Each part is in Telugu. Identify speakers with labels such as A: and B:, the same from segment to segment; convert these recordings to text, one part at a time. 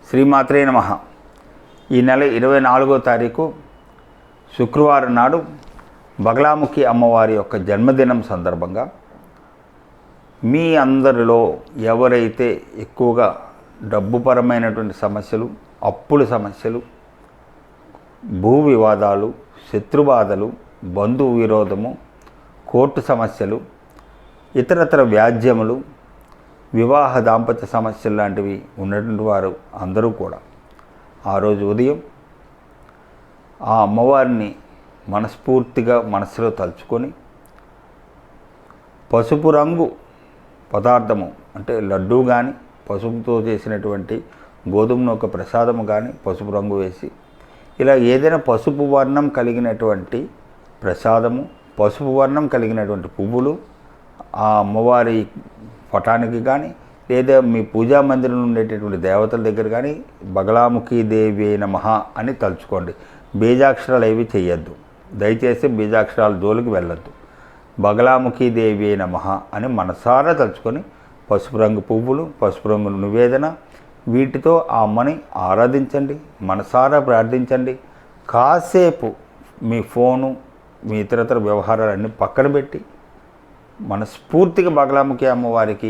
A: శ్రీమాత్రే నమః. ఈ నెల 24వ తారీఖు శుక్రవారం నాడు బగలాముఖి అమ్మవారి యొక్క జన్మదినం సందర్భంగా మీ అందరిలో ఎవరైతే ఎక్కువగా డబ్బుపరమైనటువంటి సమస్యలు, అప్పుల సమస్యలు, భూ వివాదాలు, శత్రుబాధలు, బంధువు విరోధము, కోర్టు సమస్యలు, ఇతరతర వ్యాజ్యములు, వివాహ దాంపత్య సమస్యలు లాంటివి ఉన్నటువంటి వారు అందరూ కూడా ఆ రోజు ఉదయం ఆ అమ్మవారిని మనస్ఫూర్తిగా మనసులో తలుచుకొని పసుపు రంగు పదార్థము అంటే లడ్డూ కానీ, పసుపుతో చేసినటువంటి గోధుమ నూక ప్రసాదము కానీ పసుపు రంగు వేసి, ఇలా ఏదైనా పసుపు వర్ణం కలిగినటువంటి ప్రసాదము, పసుపు వర్ణం కలిగినటువంటి పువ్వులు ఆ అమ్మవారి పటానికి కానీ, లేదా మీ పూజా మందిరం ఉండేటటువంటి దేవతల దగ్గర కానీ బగలాముఖి దేవి నమః అని తలుచుకోండి. బీజాక్షరాలు ఏవి చెయ్యొద్దు, దయచేసి బీజాక్షరాల జోలికి వెళ్ళొద్దు. బగలాముఖి దేవి నమః అని మనసారా తలుచుకొని పసుపు రంగు పువ్వులు, పసుపు రంగు నివేదన, వీటితో ఆ అమ్మని ఆరాధించండి, మనసారా ప్రార్థించండి. కాసేపు మీ ఫోను, మీ ఇతరతర వ్యవహారాలన్నీ పక్కన పెట్టి మనస్ఫూర్తిగా బగలాముఖి అమ్మవారికి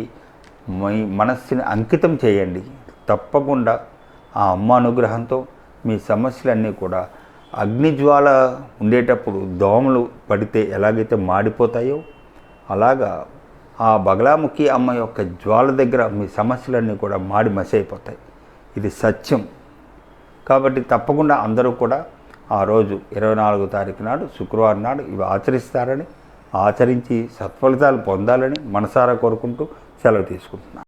A: మీ మనస్సుని అంకితం చేయండి. తప్పకుండా ఆ అమ్మ అనుగ్రహంతో మీ సమస్యలన్నీ కూడా అగ్నిజ్వాల ఉండేటప్పుడు దోమలు పడితే ఎలాగైతే మాడిపోతాయో అలాగా ఆ బగలాముఖి అమ్మ యొక్క జ్వాల దగ్గర మీ సమస్యలన్నీ కూడా మాడి మసైపోతాయి. ఇది సత్యం. కాబట్టి తప్పకుండా అందరూ కూడా ఆ రోజు 24వ తారీఖు నాడు శుక్రవారం నాడు ఇవి ఆచరిస్తారని, ఆచరించి సత్ఫలితాలు పొందాలని మనసారా కోరుకుంటూ సెలవు తీసుకుంటున్నాను.